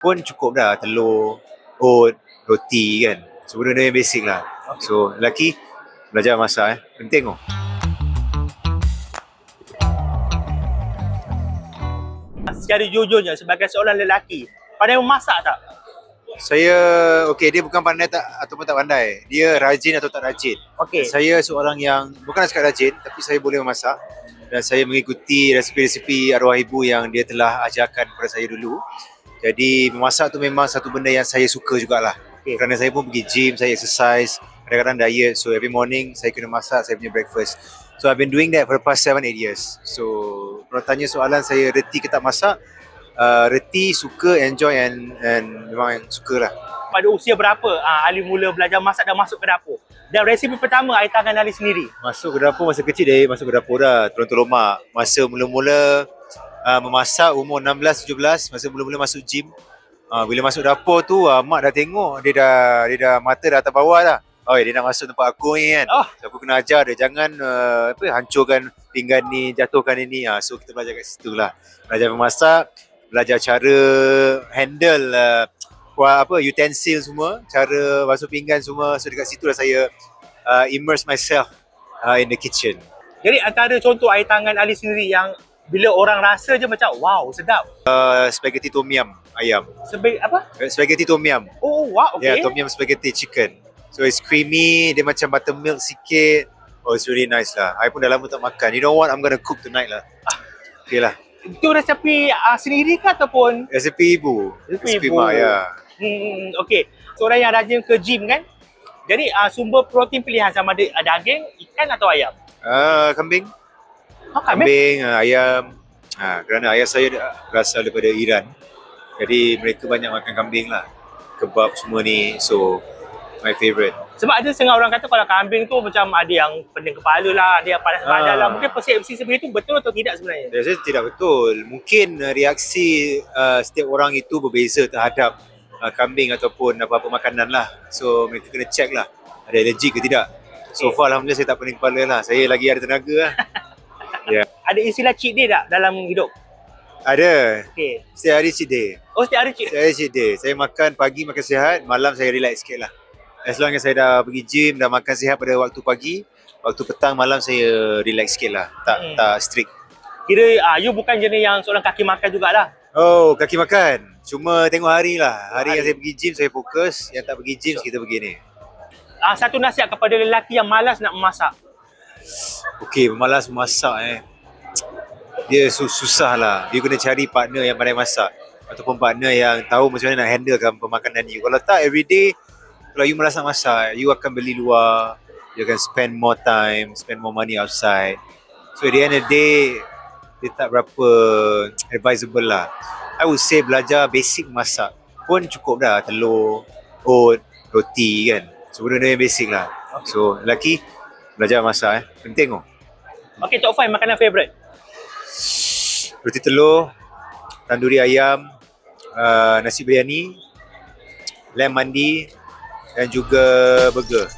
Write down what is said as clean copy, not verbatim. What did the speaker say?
pun cukup dah. Telur, oat, roti kan. So benda yang basic lah. So lelaki belajar masak penting. Secara jujurnya sebagai seorang lelaki, pandai memasak tak? Saya, dia bukan pandai tak ataupun tak pandai. Dia rajin atau tak rajin. Okey. Saya seorang yang bukan sekadar rajin, tapi saya boleh memasak. Dan saya mengikuti resipi-resipi arwah ibu yang dia telah ajarkan kepada saya dulu. Jadi memasak tu memang satu benda yang saya suka jugalah. Okay. Kerana saya pun pergi gym, saya exercise, kadang-kadang diet. So every morning saya kena masak saya punya breakfast. So I've been doing that for the past 7-8 years. So kalau tanya soalan saya reti ke tak masak, reti, suka, enjoy and memang suka lah. Pada usia berapa Ali mula belajar masak dan masuk ke dapur? Dan resipi pertama air tangan Ali sendiri? Masuk ke dapur masa kecil masuk ke dapur dah, tolong-tolong mak. Masa mula-mula memasak umur 16-17, masa mula-mula masuk gym. Bila masuk dapur tu, mak dah tengok, dia dah mata dah atas bawah dah. Oh, dia nak masuk tempat aku ni kan. So, aku kena ajar dia, jangan hancurkan pinggan ni, jatuhkan ini. So kita belajar kat situ lah. Belajar memasak, belajar cara handle utensil semua, cara basuh pinggan semua. So dekat situ lah saya immerse myself in the kitchen. Jadi antara contoh air tangan Ali sendiri yang bila orang rasa je macam wow, sedap. Spaghetti tom yum ayam. Spaghetti tom yum. Oh wow, okay. Yeah, tom yum spaghetti chicken. So it's creamy, dia macam buttermilk sikit. Oh, it's really nice lah. I pun dah lama tak makan. You know what, I'm gonna cook tonight lah. Okay lah. Itu resepi sendiri ke ataupun? Resepi ibu. Resepi mak, ya. Okay. Seorang yang rajin ke gym kan? Jadi sumber protein pilihan sama ada daging, ikan atau ayam? Kambing. Kambing? Ayam. Kerana ayah saya berasal daripada Iran. Jadi mereka banyak makan kambing lah. Kebab semua ni. So my favourite. Sebab ada setengah orang kata kalau kambing tu macam ada yang pening kepala lah, ada yang panas badan lah. Mungkin persepsi seperti itu betul atau tidak sebenarnya? Saya tidak betul. Mungkin reaksi setiap orang itu berbeza terhadap kambing ataupun apa-apa makanan lah. So mereka kena check lah ada allergic ke tidak. So far alhamdulillah saya tak pening kepala lah. Saya lagi ada tenaga lah. Yeah. Ada istilah cheat day tak dalam hidup? Ada. Okay. Setiap hari cheat day. Oh, setiap hari cheat? Setiap hari cheat day. Saya makan pagi makan sihat, malam saya relax sikit lah. As long as saya dah pergi gym, dah makan sihat pada waktu pagi, waktu petang, malam saya relax sikit lah. Tak strict. Kira you bukan jenis yang seorang kaki makan jugalah? Oh, kaki makan. Cuma tengok hari lah. Hari yang saya pergi gym, saya fokus. Yang tak pergi gym, kita pergi ni. Satu nasihat kepada lelaki yang malas nak memasak? Okay, malas memasak dia susah lah. You kena cari partner yang pandai masak. Ataupun partner yang tahu macam mana nak handlekan pemakanan you. Kalau tak, everyday, kalau you malas nak masak, you akan beli luar. You akan spend more time, spend more money outside. So at the end of the day, dia tak berapa advisable lah. I would say belajar basic masak pun cukup dah. Telur, oat, roti kan. So benda yang basic lah. So lelaki belajar masak penting. Okay, top 5 makanan favourite? Roti telur, tanduri ayam, nasi biryani, lamb mandi dan juga burger.